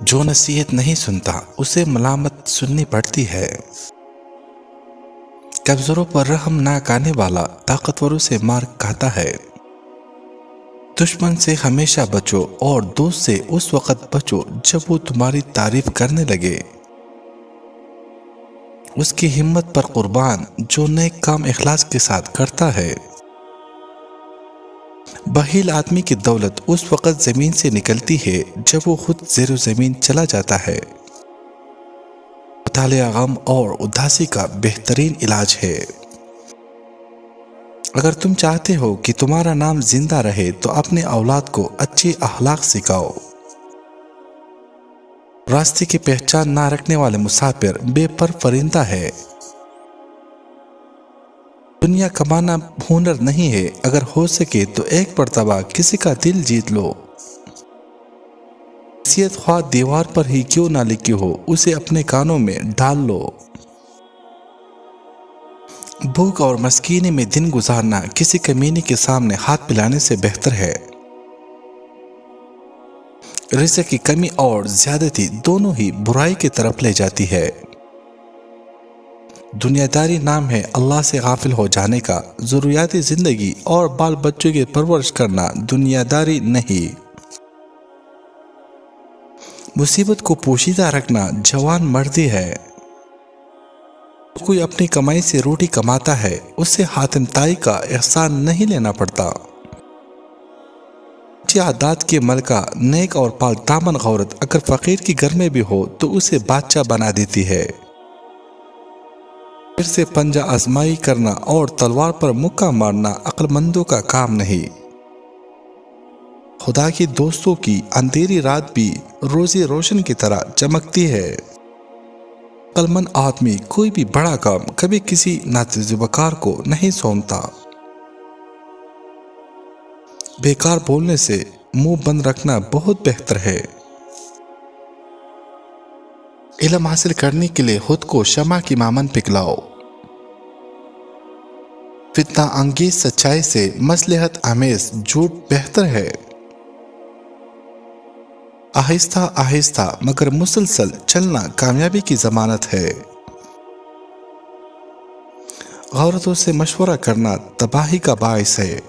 جو نصیحت نہیں سنتا اسے ملامت سننی پڑتی ہے۔ کمزوروں پر رحم نہ کرنے والا طاقتوروں سے مار کھاتا ہے۔ دشمن سے ہمیشہ بچو اور دوست سے اس وقت بچو جب وہ تمہاری تعریف کرنے لگے۔ اس کی ہمت پر قربان جو نیک کام اخلاص کے ساتھ کرتا ہے۔ بخیل آدمی کی دولت اس وقت زمین سے نکلتی ہے جب وہ خود زیر زمین چلا جاتا ہے۔ مطالعہ غم اور اداسی کا بہترین علاج ہے۔ اگر تم چاہتے ہو کہ تمہارا نام زندہ رہے تو اپنے اولاد کو اچھی اخلاق سکھاؤ۔ راستے کی پہچان نہ رکھنے والے مسافر بے پر پرندہ ہے۔ دنیا کمانا ہنر نہیں ہے، اگر ہو سکے تو ایک مرتبہ کسی کا دل جیت لو۔ نصیحت خواہ دیوار پر ہی کیوں نہ لکھی ہو، اسے اپنے کانوں میں ڈال لو۔ بھوک اور مسکینی میں دن گزارنا کسی کمینے کے سامنے ہاتھ پھیلانے سے بہتر ہے۔ رزق کی کمی اور زیادتی دونوں ہی برائی کی طرف لے جاتی ہے۔ دنیا داری نام ہے اللہ سے غافل ہو جانے کا، ضروریاتی زندگی اور بال بچوں کی پرورش کرنا دنیا داری نہیں۔ مصیبت کو پوشیدہ رکھنا جوان مردی ہے۔ کوئی اپنی کمائی سے روٹی کماتا ہے اسے حاتم تائی کا احسان نہیں لینا پڑتا۔ اچھی عادات کی ملکہ نیک اور پاک دامن عورت اگر فقیر کی گھر میں بھی ہو تو اسے بادشاہ بنا دیتی ہے۔ پھر سے پنجہ آزمائی کرنا اور تلوار پر مکہ مارنا عقل مندوں کا کام نہیں۔ خدا کی دوستوں کی اندھیری رات بھی روزی روشن کی طرح چمکتی ہے۔ عقل مند آدمی کوئی بھی بڑا کام کبھی کسی ناتجربہ کو نہیں سونپتا۔ بیکار بولنے سے منہ بند رکھنا بہت بہتر ہے۔ علم حاصل کرنے کے لیے خود کو شمع کی مانند پگھلاؤ۔ فتنہ انگیز سچائی سے مصلحت آمیز جھوٹ بہتر ہے۔ آہستہ آہستہ مگر مسلسل چلنا کامیابی کی ضمانت ہے۔ عورتوں سے مشورہ کرنا تباہی کا باعث ہے۔